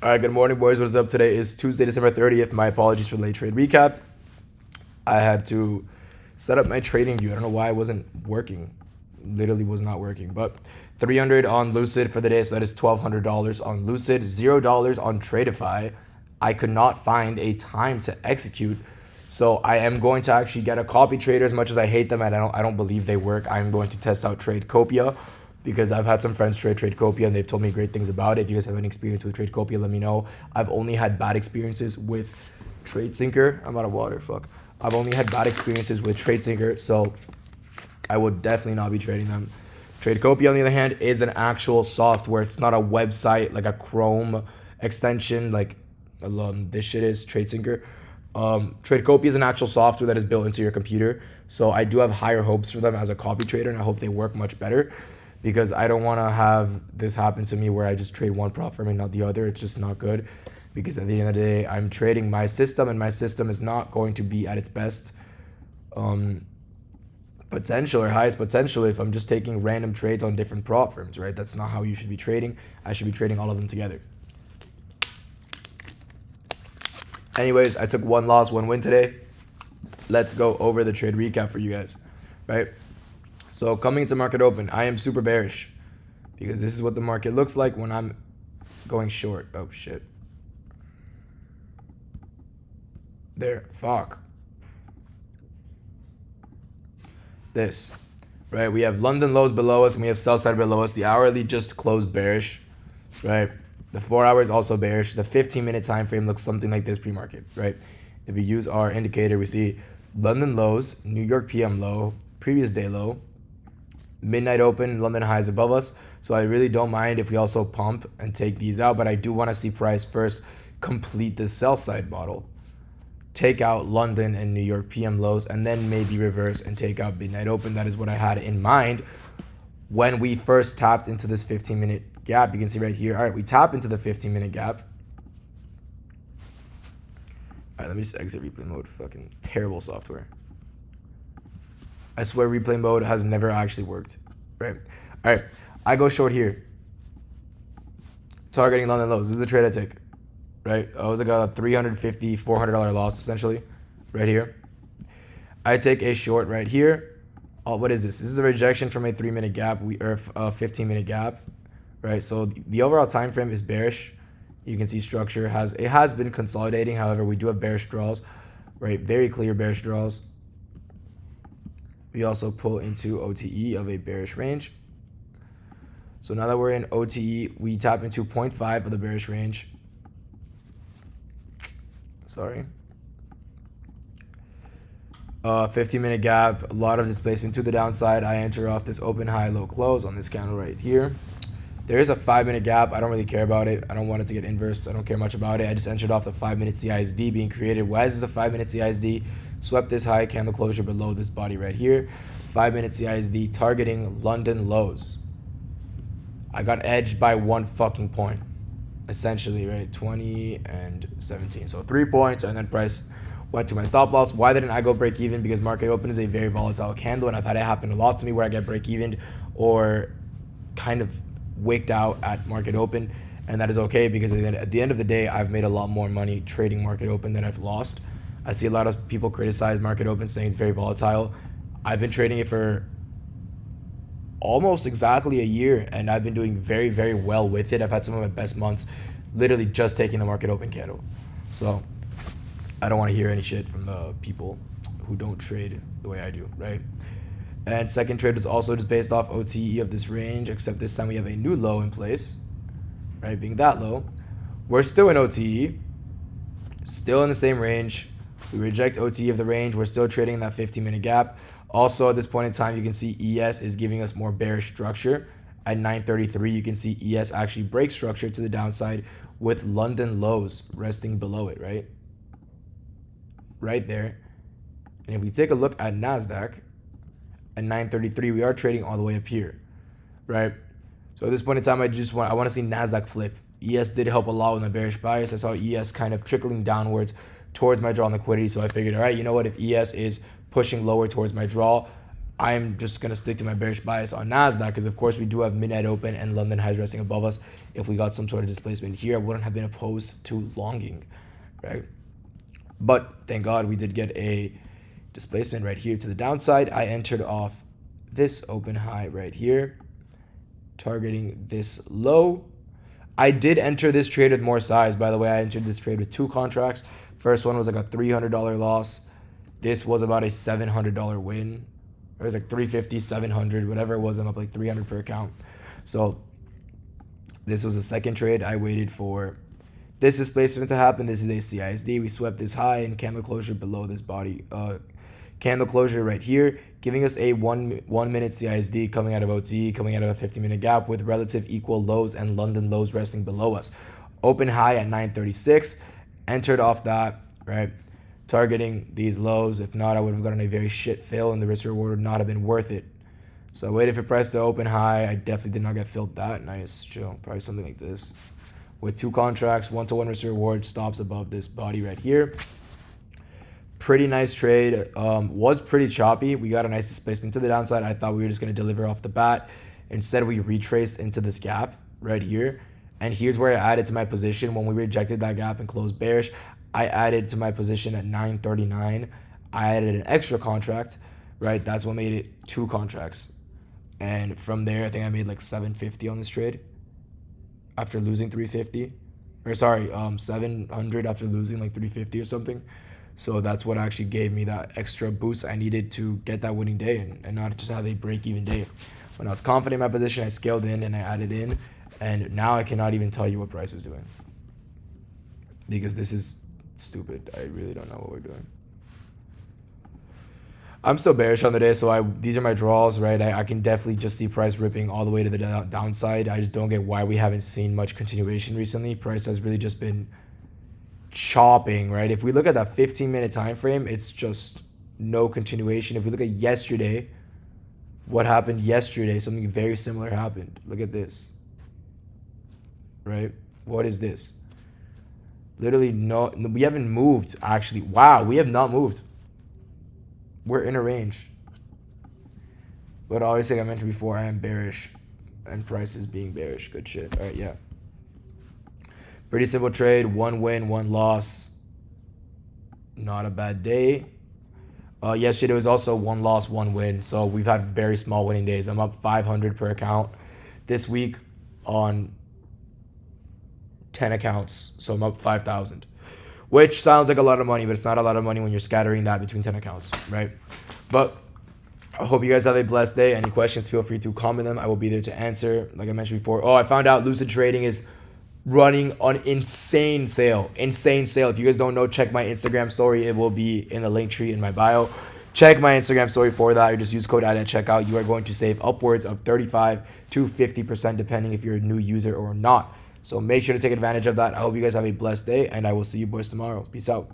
All right, good morning, boys. What is up? Today is Tuesday, December 30th. My apologies for the late trade recap. I had to set up my trading view. I don't know why it wasn't working. Literally was not working. But 300 on Lucid for the day, so that is $1,200 on Lucid, $0 on Tradeify. I could not find a time to execute, so I am going to actually get a copy trader. As much as I hate them and I don't believe they work, I'm going to test out Tradecopia, because I've had some friends trade Tradecopia and they've told me great things about it. If you guys have any experience with Tradecopia, let me know. I've only had bad experiences with TradeSync. I'm out of water, fuck. I've only had bad experiences with TradeSync, so I would definitely not be trading them. Tradecopia, on the other hand, is an actual software. It's not a website like a Chrome extension like this shit is TradeSync. Tradecopia is an actual software that is built into your computer, so I do have higher hopes for them as a copy trader, and I hope they work much better, because I don't want to have this happen to me where I just trade one prop firm and not the other. It's just not good, because at the end of the day, I'm trading my system, and my system is not going to be at its best potential or highest potential if I'm just taking random trades on different prop firms, right? That's not how you should be trading. I should be trading all of them together. Anyways, I took one loss, one win today. Let's go over the trade recap for you guys, right? So coming into market open, I am super bearish, because this is what the market looks like when I'm going short. Oh, shit. There, fuck. This, right? We have London lows below us and we have sell side below us. The hourly just closed bearish, right? The 4 hours also bearish. The 15-minute time frame looks something like this pre-market, right? If we use our indicator, we see London lows, New York PM low, previous day low, midnight open, London highs above us. So I really don't mind if we also pump and take these out, but I do want to see price first complete the sell side model, take out London and New York PM lows, and then maybe reverse and take out midnight open. That is what I had in mind when we first tapped into this 15-minute gap. You can see right here. All right, we tap into the 15-minute gap. All right, let me just exit replay mode. Fucking terrible software. I swear replay mode has never actually worked, right? All right, I go short here, targeting London lows. This is the trade I take, right? I was like a $350, $400 loss essentially right here. I take a short right here. Oh, what is this? This is a rejection from a 3-minute gap, or a 15-minute gap, right? So the overall time frame is bearish. You can see structure has been consolidating. However, we do have bearish draws, right? Very clear bearish draws. We also pull into OTE of a bearish range. So now that we're in OTE, we tap into 0.5 of the bearish range. Sorry. 15-minute gap, a lot of displacement to the downside. I enter off this open high low close on this candle right here. There is a 5-minute gap. I don't really care about it. I don't want it to get inversed. I don't care much about it. I just entered off the 5-minute CISD being created. Why is this a 5-minute CISD? Swept this high candle closure below this body right here. 5-minute CISD targeting London lows. I got edged by 1 fucking point, essentially, right? 20 and 17. So 3 points, and then price went to my stop loss. Why didn't I go break even? Because market open is a very volatile candle, and I've had it happen a lot to me where I get break even or kind of wicked out at market open, and that is okay, because at the end of the day, I've made a lot more money trading market open than I've lost. I see a lot of people criticize market open, saying it's very volatile. I've been trading it for almost exactly a year, and I've been doing very, very well with it. I've had some of my best months literally just taking the market open candle. So I don't want to hear any shit from the people who don't trade the way I do, right? And second trade was also just based off OTE of this range, except this time we have a new low in place, right? Being that low. We're still in OTE, still in the same range. We reject OTE of the range. We're still trading in that 15-minute gap. Also, at this point in time, you can see ES is giving us more bearish structure. At 933, you can see ES actually break structure to the downside with London lows resting below it, right? Right there. And if we take a look at Nasdaq, at 933, we are trading all the way up here, right? So at this point in time, I want to see Nasdaq flip. ES did help a lot with my bearish bias. I saw ES kind of trickling downwards towards my draw on liquidity. So I figured, all right, you know what? If ES is pushing lower towards my draw, I'm just going to stick to my bearish bias on Nasdaq because, of course, we do have midnight open and London highs resting above us. If we got some sort of displacement here, I wouldn't have been opposed to longing, right? But thank God we did get a displacement right here to the downside. I entered off this open high right here, targeting this low. I did enter this trade with more size. By the way, I entered this trade with 2 contracts. First one was like a $300 loss. This was about a $700 win. It was like 350, 700, whatever it was. I'm up like 300 per account. So this was the second trade. I waited for this displacement to happen. This is a CISD. We swept this high and candle closure below this body. Candle closure right here, giving us a one minute CISD coming out of OT, coming out of a 50-minute gap with relative equal lows and London lows resting below us. Open high at 936, entered off that, right? Targeting these lows. If not, I would have gotten a very shit fill and the risk reward would not have been worth it. So I waited for price to open high. I definitely did not get filled that nice. Chill, probably something like this. With 2 contracts, 1-to-1 risk reward, stops above this body right here. Pretty nice trade. Was pretty choppy. We got a nice displacement to the downside. I thought we were just going to deliver off the bat. Instead, we retraced into this gap right here. And here's where I added to my position. When we rejected that gap and closed bearish, I added to my position at 939. I added an extra contract, right? That's what made it 2 contracts. And from there, I think I made like 750 on this trade after losing 350. Or sorry, 700 after losing like 350 or something. So that's what actually gave me that extra boost I needed to get that winning day and not just have a break-even day. When I was confident in my position, I scaled in and I added in. And now I cannot even tell you what price is doing. Because this is stupid. I really don't know what we're doing. I'm still bearish on the day, so these are my draws, right? I can definitely just see price ripping all the way to the downside. I just don't get why we haven't seen much continuation recently. Price has really just been chopping, right? If we look at that 15-minute time frame, it's just no continuation. If we look at yesterday, what happened yesterday, something very similar happened. Look at this, right? What is this? Literally no, we haven't moved actually. Wow, we have not moved. We're in a range. But obviously, like I mentioned before, I am bearish and price is being bearish. Good shit. All right, yeah. Pretty simple trade. 1 win, 1 loss. Not a bad day. Yesterday was also 1 loss, 1 win. So we've had very small winning days. I'm up 500 per account this week on 10 accounts. So I'm up 5,000, which sounds like a lot of money, but it's not a lot of money when you're scattering that between 10 accounts, right? But I hope you guys have a blessed day. Any questions, feel free to comment them. I will be there to answer. Like I mentioned before. Oh, I found out Lucid Trading is running an insane sale. If you guys don't know, check my Instagram story. It will be in the link tree in my bio. Check my Instagram story for that. You just use code at checkout. You are going to save upwards of 35 to 50% depending if you're a new user or not. So make sure to take advantage of that. I hope you guys have a blessed day and I will see you boys tomorrow. Peace out.